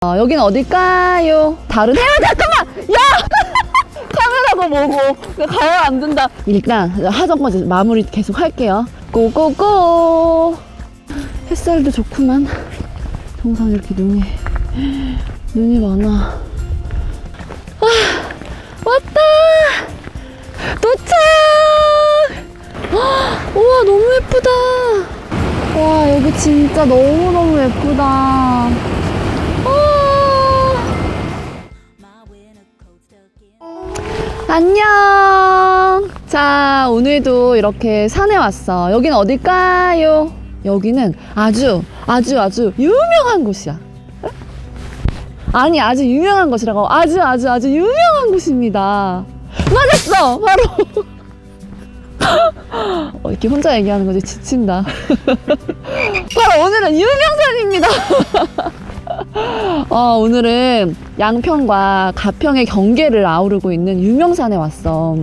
여긴 어딜까요? 다른 해야 잠깐만! 야! 카메라가 보고 가면 안 된다. 일단 하던 마무리 계속 할게요. 고고고! 햇살도 좋구만. 동상 이렇게 눈이 많아. 와, 왔다! 도착! 우와, 너무 예쁘다. 와, 여기 진짜 너무너무 예쁘다. 안녕. 자, 오늘도 이렇게 산에 왔어. 여긴 어딜까요? 여기는 아주 유명한 곳이야. 아니, 아주 유명한 곳이라고. 아주 유명한 곳입니다. 맞았어, 바로. 이렇게 혼자 얘기하는 거지 지친다. 바로 오늘은 유명산입니다. 오늘은 양평과 가평의 경계를 아우르고 있는 유명산에 왔어.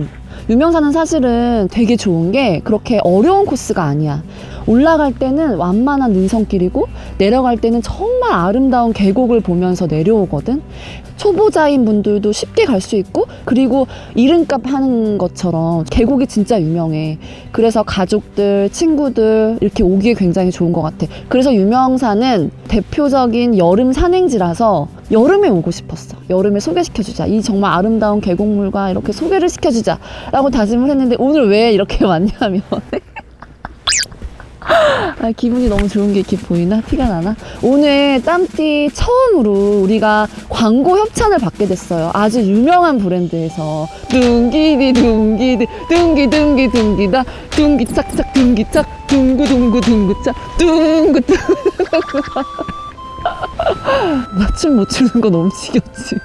유명산은 사실은 되게 좋은 게 그렇게 어려운 코스가 아니야. 올라갈 때는 완만한 능선길이고 내려갈 때는 정말 아름다운 계곡을 보면서 내려오거든. 초보자인 분들도 쉽게 갈 수 있고, 그리고 이름값 하는 것처럼 계곡이 진짜 유명해. 그래서 가족들, 친구들 이렇게 오기에 굉장히 좋은 것 같아. 그래서 유명산은 대표적인 여름 산행지라서 여름에 오고 싶었어. 여름에 소개시켜주자. 이 정말 아름다운 계곡물과 이렇게 소개를 시켜주자 라고 다짐을 했는데, 오늘 왜 이렇게 왔냐면 기분이 너무 좋은 게 이렇게 보이나? 티가 나나? 오늘 땀띠 처음으로 우리가 광고 협찬을 받게 됐어요. 아주 유명한 브랜드에서. 둥기디 둥기다 둥기착착 둥기착 둥구착 둥구. 나 춤 못 추는 거 너무 지겹지.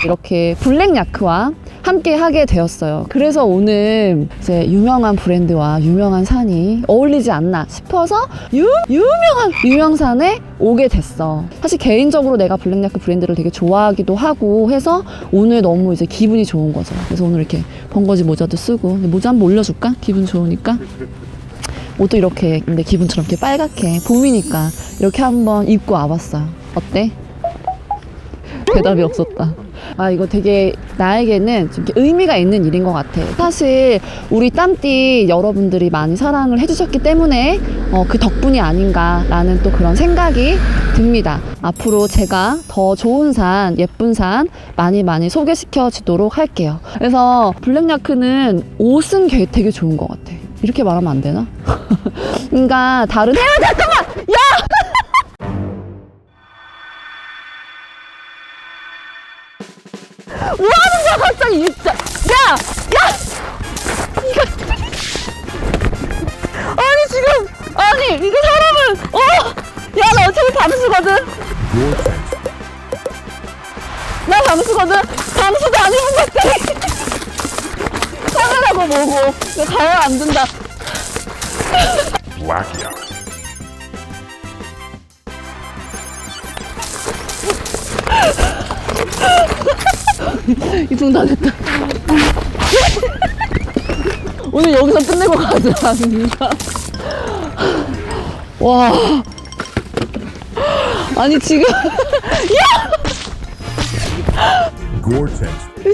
이렇게 블랙야크와 함께 하게 되었어요. 그래서 오늘 이제 유명한 브랜드와 유명한 산이 어울리지 않나 싶어서 유명한 유명산에 오게 됐어. 사실 개인적으로 내가 블랙야크 브랜드를 되게 좋아하기도 하고 해서 오늘 너무 이제 기분이 좋은 거죠. 그래서 오늘 이렇게 번거지 모자도 쓰고, 근데 모자 한번 올려줄까? 기분 좋으니까. 옷도 이렇게 근데 기분처럼 이렇게 빨갛게 봄이니까 이렇게 한번 입고 와봤어요. 어때? 대답이 없었다. 이거 되게 나에게는 좀 의미가 있는 일인 것 같아. 사실 우리 땀띠 여러분들이 많이 사랑을 해주셨기 때문에 그 덕분이 아닌가라는 또 그런 생각이 듭니다. 앞으로 제가 더 좋은 산, 예쁜 산 많이 소개시켜 주도록 할게요. 그래서 블랙야크는 옷은 되게 좋은 것 같아. 이렇게 말하면 안 되나? 그러니까 다른 잠깐만! 야! 뭐 하는 거야, 갑자기, 진짜! 야! 이거. 이거 사람을, 야, 나 어차피 잠수거든? 나 잠수거든? 잠수도 안 입은 것들이. 카메라가 보고. 가면 안 된다. 이풍 다 됐다. 오늘 여기서 끝내고 가자, 진짜. 와. 아니, 지금. 야!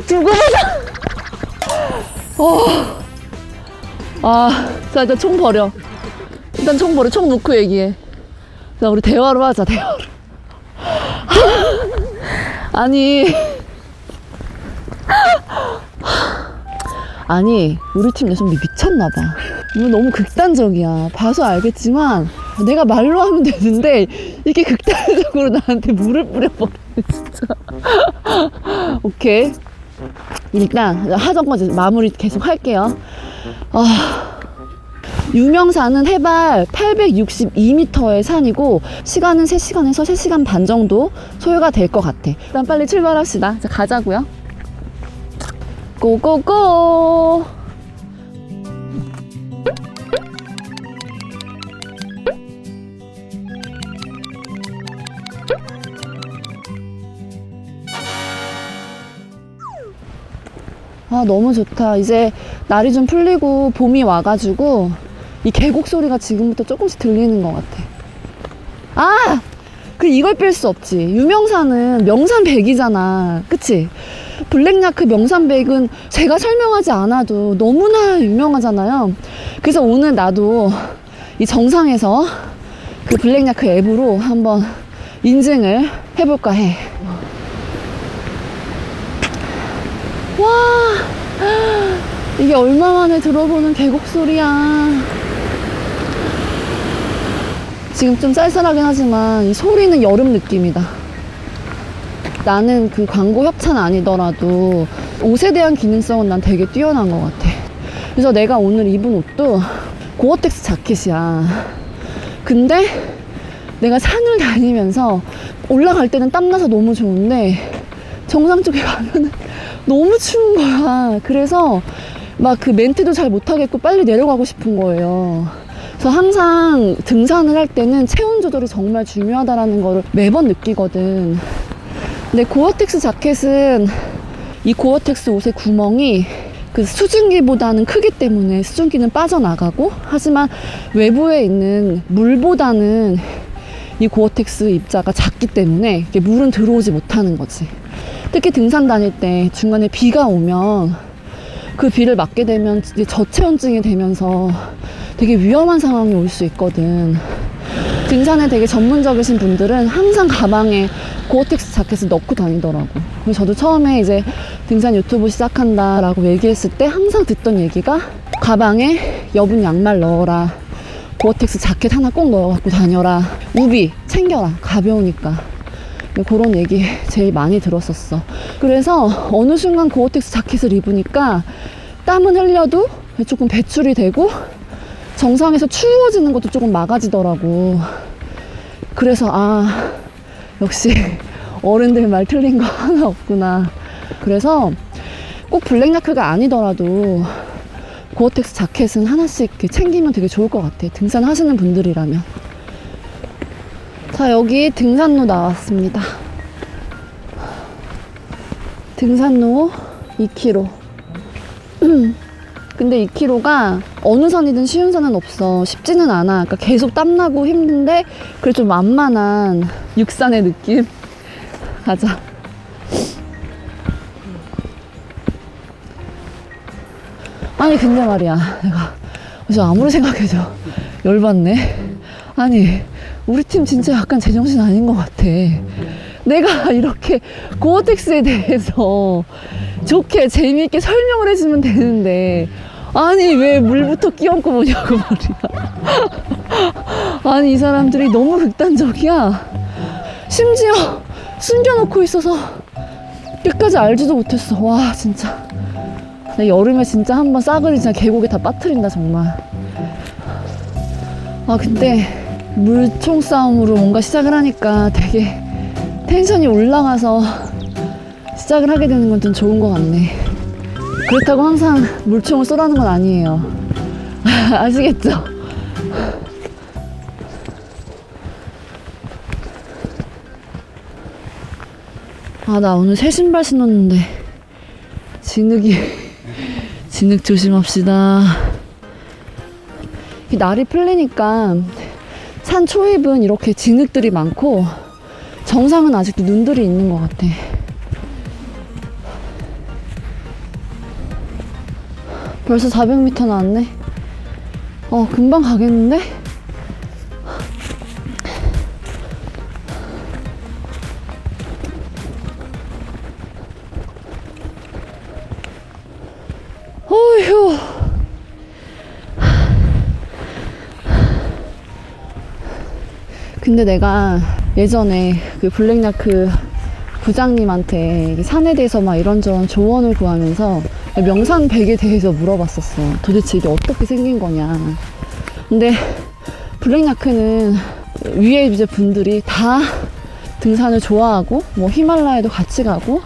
두고 보자. 자, 일단 총 버려. 총 놓고 얘기해. 자, 우리 대화로 하자, 대화로. 아니, 우리 팀 여성비 미쳤나봐. 이거 너무 극단적이야. 봐서 알겠지만, 내가 말로 하면 되는데, 이렇게 극단적으로 나한테 물을 뿌려버리네, 진짜. 오케이. 일단, 하던 거 마무리 계속 할게요. 유명산은 해발 862m의 산이고, 시간은 3시간에서 3시간 반 정도 소요가 될 것 같아. 일단 빨리 출발합시다. 자, 가자고요. 고고고! 너무 좋다. 이제 날이 좀 풀리고 봄이 와가지고 이 계곡 소리가 지금부터 조금씩 들리는 것 같아. 그 이걸 뺄 수 없지. 유명산은 명산백이잖아. 그치? 블랙야크 명산백은 제가 설명하지 않아도 너무나 유명하잖아요. 그래서 오늘 나도 이 정상에서 그 블랙야크 앱으로 한번 인증을 해볼까 해. 와, 이게 얼마 만에 들어보는 계곡 소리야. 지금 좀 쌀쌀하긴 하지만 이 소리는 여름 느낌이다. 나는 그 광고 협찬 아니더라도 옷에 대한 기능성은 난 되게 뛰어난 것 같아. 그래서 내가 오늘 입은 옷도 고어텍스 자켓이야. 근데 내가 산을 다니면서 올라갈 때는 땀나서 너무 좋은데 정상 쪽에 가면은 너무 추운 거야. 그래서 막 그 멘트도 잘 못하겠고 빨리 내려가고 싶은 거예요. 그래서 항상 등산을 할 때는 체온 조절이 정말 중요하다는 거를 매번 느끼거든. 근데 고어텍스 자켓은 이 고어텍스 옷의 구멍이 그 수증기보다는 크기 때문에 수증기는 빠져나가고, 하지만 외부에 있는 물보다는 이 고어텍스 입자가 작기 때문에 물은 들어오지 못하는 거지. 특히 등산 다닐 때 중간에 비가 오면 그 비를 맞게 되면 이제 저체온증이 되면서 되게 위험한 상황이 올 수 있거든. 등산에 되게 전문적이신 분들은 항상 가방에 고어텍스 자켓을 넣고 다니더라고. 그래서 저도 처음에 이제 등산 유튜브 시작한다 라고 얘기했을 때 항상 듣던 얘기가 가방에 여분 양말 넣어라, 고어텍스 자켓 하나 꼭 넣어 갖고 다녀라, 우비 챙겨라, 가벼우니까. 그런 얘기 제일 많이 들었었어. 그래서 어느 순간 고어텍스 자켓을 입으니까 땀은 흘려도 조금 배출이 되고 정상에서 추워지는 것도 조금 막아지더라고. 그래서 아, 역시 어른들 말 틀린 거 하나 없구나. 그래서 꼭 블랙야크가 아니더라도 고어텍스 자켓은 하나씩 챙기면 되게 좋을 것 같아, 등산 하시는 분들이라면. 자, 여기 등산로 나왔습니다. 등산로 2km. 근데 2km가 어느 산이든 쉬운 산은 없어. 쉽지는 않아. 그러니까 계속 땀나고 힘든데 그래 좀 만만한 육산의 느낌? 가자. 아니 근데 말이야, 내가 어제 아무리 생각해도 열받네. 아니 우리 팀 진짜 약간 제정신 아닌 것 같아. 내가 이렇게 고어텍스에 대해서 좋게 재미있게 설명을 해주면 되는데 아니 왜 물부터 끼얹고 보냐고 말이야. 아니 이 사람들이 너무 극단적이야. 심지어 숨겨놓고 있어서 끝까지 알지도 못했어. 와 진짜 나 여름에 진짜 한번 싸그리 진짜 계곡에 다 빠뜨린다 정말. 아 근데 물총 싸움으로 뭔가 시작을 하니까 되게 텐션이 올라가서 시작을 하게 되는 건 좀 좋은 것 같네. 그렇다고 항상 물총을 쏘라는 건 아니에요. 아시겠죠? 아, 나 오늘 새 신발 신었는데 진흙 조심합시다. 날이 풀리니까 산 초입은 이렇게 진흙들이 많고 정상은 아직도 눈들이 있는 것 같아. 벌써 400m 나왔네. 금방 가겠는데? 어휴. 근데 내가 예전에 그 블랙야크 부장님한테 산에 대해서 막 이런저런 조언을 구하면서 명산백에 대해서 물어봤었어. 도대체 이게 어떻게 생긴 거냐. 근데 블랙야크는 위에 이제 분들이 다 등산을 좋아하고 뭐 히말라야도 같이 가고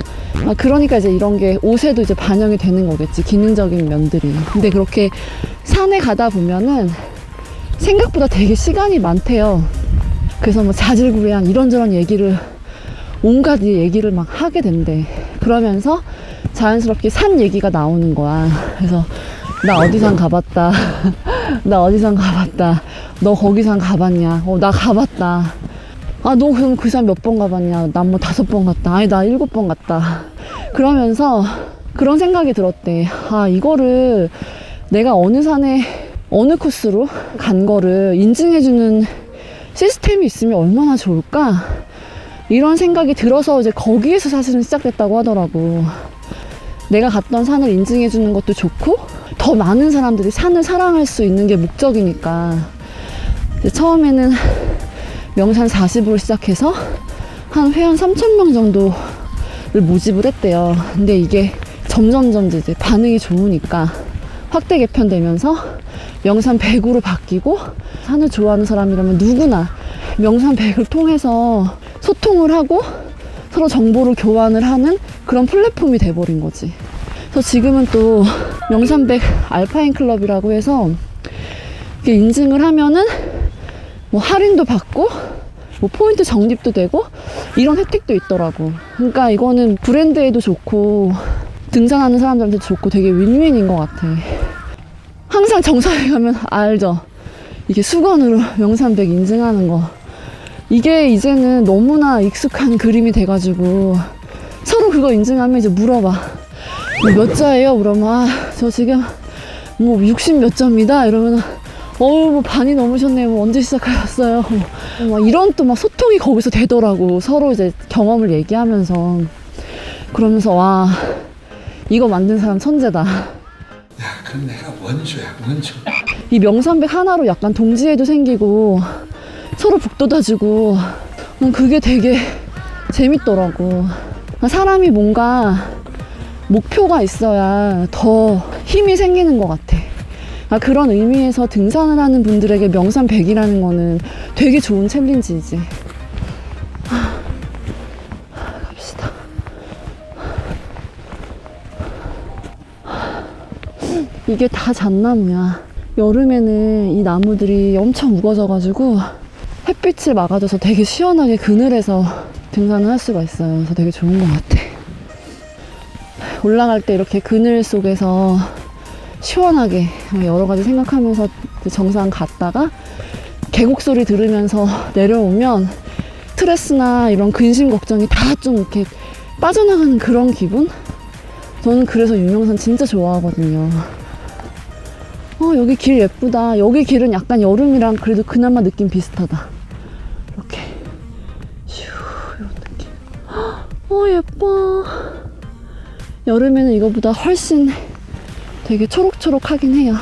그러니까 이제 이런 게 옷에도 이제 반영이 되는 거겠지, 기능적인 면들이. 근데 그렇게 산에 가다 보면은 생각보다 되게 시간이 많대요. 그래서 뭐 자질구레한 이런저런 얘기를, 온갖 얘기를 막 하게 된대. 그러면서 자연스럽게 산 얘기가 나오는 거야. 그래서 나 어디산 가봤다. 나 어디산 가봤다. 너 거기산 가봤냐? 나 가봤다. 아, 너 그럼 그 산 몇 번 가봤냐? 난 뭐 5번 갔다. 아니, 나 7번 갔다. 그러면서 그런 생각이 들었대. 아, 이거를 내가 어느 산에 어느 코스로 간 거를 인증해주는 시스템이 있으면 얼마나 좋을까? 이런 생각이 들어서 이제 거기에서 사실은 시작됐다고 하더라고. 내가 갔던 산을 인증해주는 것도 좋고, 더 많은 사람들이 산을 사랑할 수 있는 게 목적이니까. 이제 처음에는 명산 40으로 시작해서 한 회원 3,000명 정도를 모집을 했대요. 근데 이게 점점점 이제 반응이 좋으니까 확대 개편되면서 명산 100으로 바뀌고, 산을 좋아하는 사람이라면 누구나 명산 100을 통해서 소통을 하고 서로 정보를 교환을 하는 그런 플랫폼이 돼버린 거지. 그래서 지금은 또 명산 100 알파인 클럽이라고 해서 이게 인증을 하면은 뭐 할인도 받고 뭐 포인트 적립도 되고 이런 혜택도 있더라고. 그러니까 이거는 브랜드에도 좋고 등산하는 사람들한테 좋고 되게 윈윈인 것 같아. 항상 정상에 가면 알죠? 이게 수건으로 명산 100 인증하는 거. 이게 이제는 너무나 익숙한 그림이 돼가지고 서로 그거 인증하면 이제 물어봐. 몇 자예요? 그러면 아, 저 지금 뭐 60 몇 점이다 이러면 뭐 반이 넘으셨네요. 뭐 언제 시작하셨어요? 막 이런 또 막 소통이 거기서 되더라고. 서로 이제 경험을 얘기하면서. 그러면서 와, 이거 만든 사람 천재다. 야, 그럼 내가 원조야, 원조. 이 명산 100 하나로 약간 동지애도 생기고 서로 북돋아주고 그게 되게 재밌더라고. 사람이 뭔가 목표가 있어야 더 힘이 생기는 것 같아. 그런 의미에서 등산을 하는 분들에게 명산 100이라는 거는 되게 좋은 챌린지이지. 갑시다. 이게 다 잣나무야. 여름에는 이 나무들이 엄청 우거져가지고 햇빛을 막아줘서 되게 시원하게 그늘에서 등산을 할 수가 있어요. 그래서 되게 좋은 것 같아. 올라갈 때 이렇게 그늘 속에서 시원하게 여러 가지 생각하면서 정상 갔다가 계곡 소리 들으면서 내려오면 스트레스나 이런 근심 걱정이 다 좀 이렇게 빠져나가는 그런 기분? 저는 그래서 유명산 진짜 좋아하거든요. 여기 길 예쁘다. 여기 길은 약간 여름이랑 그래도 그나마 느낌 비슷하다. 이렇게 슈 이런 느낌. 예뻐. 여름에는 이거보다 훨씬 되게 초록초록하긴 해요.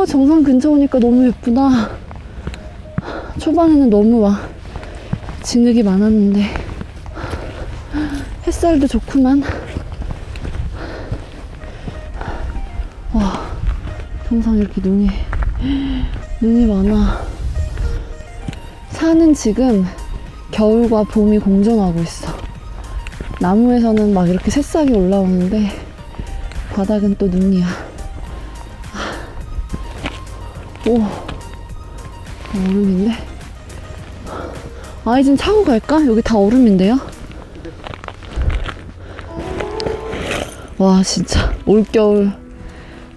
정상 근처 오니까 너무 예쁘다. 초반에는 너무 막 진흙이 많았는데 햇살도 좋구만. 와, 정상 이렇게 눈이 많아. 산은 지금 겨울과 봄이 공존하고 있어. 나무에서는 막 이렇게 새싹이 올라오는데 바닥은 또 눈이야. 오, 얼음인데? 아이진 차고 갈까? 여기 다 얼음인데요? 와, 진짜 올겨울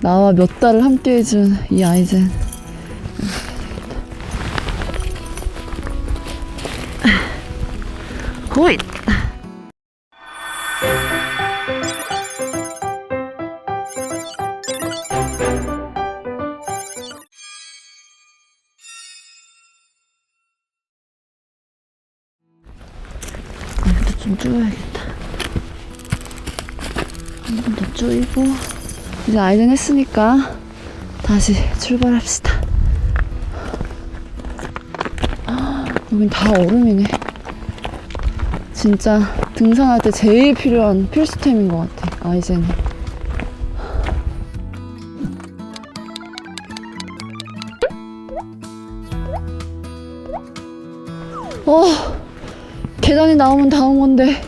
나와 몇 달을 함께 해준 이 아이젠. 호잇! 이것도 좀 줄여야겠다. 한 번 더 줄이고 이제 아이젠 했으니까 다시 출발합시다. 여긴 다 얼음이네. 진짜 등산할 때 제일 필요한 필수템인 것 같아, 아이젠이. 계단이 나오면 다 온 건데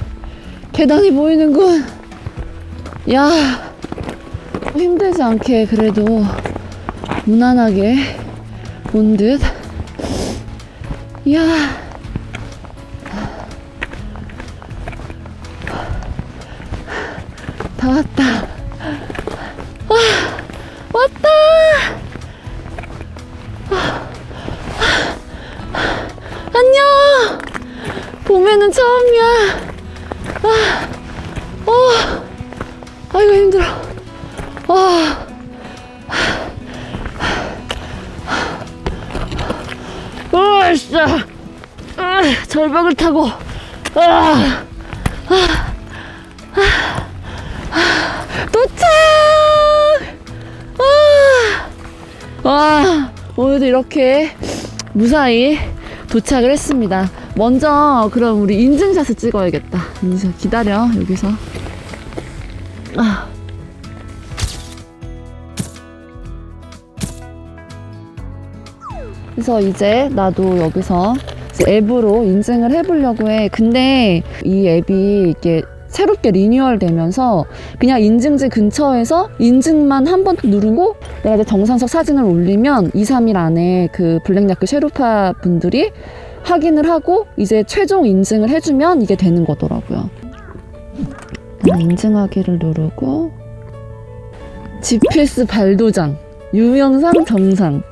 계단이 보이는군. 야, 힘들지 않게 그래도 무난하게 온 듯. 이야, 다 왔다. 와, 왔다. 봄에는 처음이야. 아이고 힘들어. 으쌰. 절벽을 타고. 도착! 와, 오늘도 이렇게 무사히 도착을 했습니다. 먼저 그럼 우리 인증샷을 찍어야겠다. 인증샷 기다려, 여기서. 그래서 이제 나도 여기서 이제 앱으로 인증을 해보려고 해. 근데 이 앱이 이게 새롭게 리뉴얼 되면서 그냥 인증지 근처에서 인증만 한 번 누르고 내가 이제 정상석 사진을 올리면 2, 3일 안에 그 블랙야크 셰르파 분들이 확인을 하고 이제 최종 인증을 해주면 이게 되는 거더라고요. 인증하기를 누르고 GPS 발도장 유명상 정상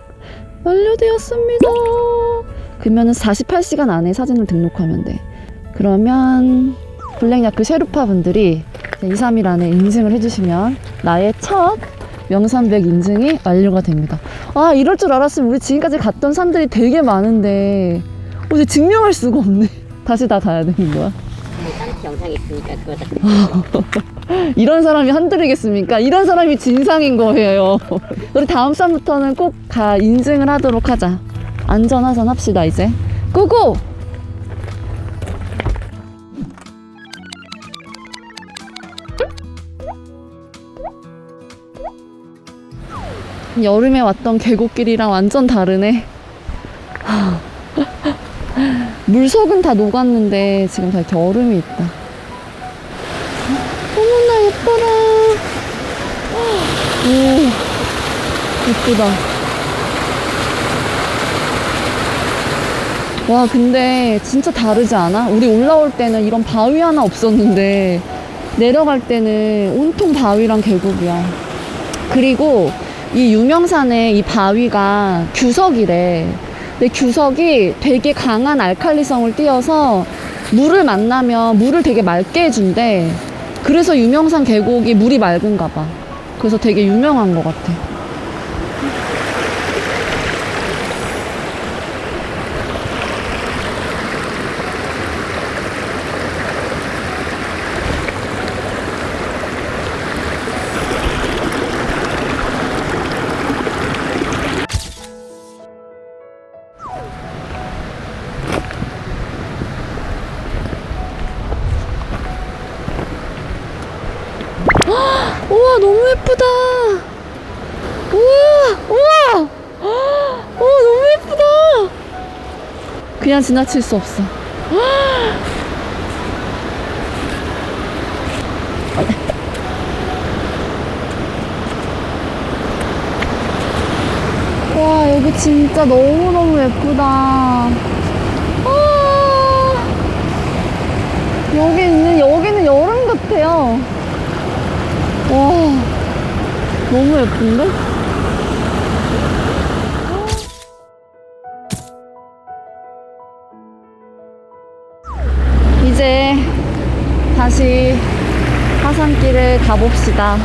완료되었습니다. 그러면은 48시간 안에 사진을 등록하면 돼. 그러면 블랙야크 셰르파 분들이 2, 3일 안에 인증을 해주시면 나의 첫 명산백 인증이 완료가 됩니다. 아, 이럴 줄 알았으면 우리 지금까지 갔던 산들이 되게 많은데 이제 증명할 수가 없네. 다시 다 가야 되는 거야. 딴 영상이 있으니까 그거 다 이런 사람이 한둘이겠습니까? 이런 사람이 진상인 거예요. 우리 다음 산부터는 꼭 다 인증을 하도록 하자. 안전하선 합시다 이제. 고고! 여름에 왔던 계곡길이랑 완전 다르네. 물속은 다 녹았는데 지금 다 이렇게 얼음이 있다. 어머나 예뻐라. 오, 예쁘다. 와, 근데 진짜 다르지 않아? 우리 올라올 때는 이런 바위 하나 없었는데 내려갈 때는 온통 바위랑 계곡이야. 그리고 이 유명산에 이 바위가 규석이래. 근데 규석이 되게 강한 알칼리성을 띄어서 물을 만나면 물을 되게 맑게 해준대. 그래서 유명산 계곡이 물이 맑은가 봐. 그래서 되게 유명한 것 같아. 우와, 너무 예쁘다. 우와. 너무 예쁘다. 그냥 지나칠 수 없어. 와, 여기 진짜 너무너무 예쁘다. 여기는 여름 같아요. 와, 너무 예쁜데? 이제 다시 하산길을 가봅시다.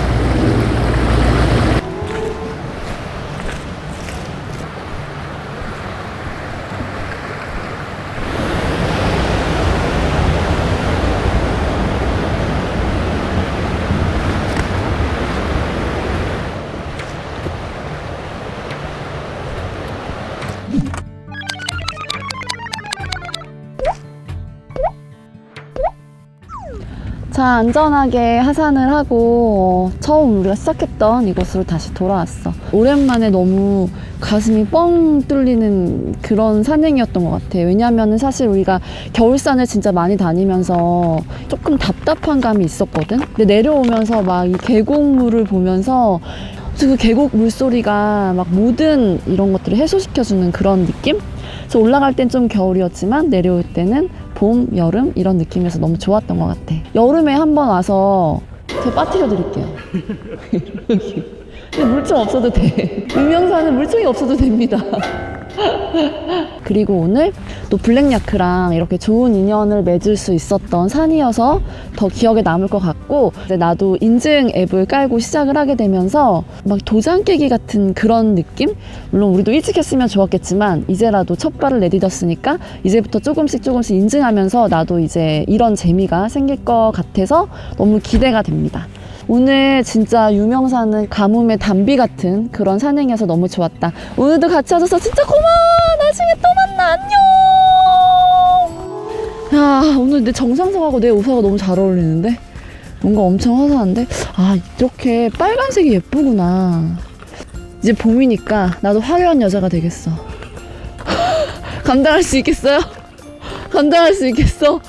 자, 안전하게 하산을 하고 처음 우리가 시작했던 이곳으로 다시 돌아왔어. 오랜만에 너무 가슴이 뻥 뚫리는 그런 산행이었던 것 같아. 왜냐면은 사실 우리가 겨울산을 진짜 많이 다니면서 조금 답답한 감이 있었거든. 근데 내려오면서 막 이 계곡물을 보면서 그 계곡 물소리가 막 모든 이런 것들을 해소시켜주는 그런 느낌? 그래서 올라갈 땐 좀 겨울이었지만 내려올 때는 봄, 여름 이런 느낌이어서 너무 좋았던 것 같아. 여름에 한번 와서 제가 빠뜨려 드릴게요. 근데 물총 없어도 돼. 유명산은 물총이 없어도 됩니다. 그리고 오늘 또 블랙야크랑 이렇게 좋은 인연을 맺을 수 있었던 산이어서 더 기억에 남을 것 같고, 이제 나도 인증 앱을 깔고 시작을 하게 되면서 막 도장 깨기 같은 그런 느낌? 물론 우리도 일찍 했으면 좋았겠지만 이제라도 첫 발을 내딛었으니까 이제부터 조금씩 인증하면서 나도 이제 이런 재미가 생길 것 같아서 너무 기대가 됩니다. 오늘 진짜 유명산은 가뭄의 단비 같은 그런 산행이어서 너무 좋았다. 오늘도 같이 와줘서 진짜 고마워. 나중에 또 만나. 안녕. 야, 오늘 내 정상석하고 내 우사가 너무 잘 어울리는데? 뭔가 엄청 화사한데? 아, 이렇게 빨간색이 예쁘구나. 이제 봄이니까 나도 화려한 여자가 되겠어. 감당할 수 있겠어요? 감당할 수 있겠어?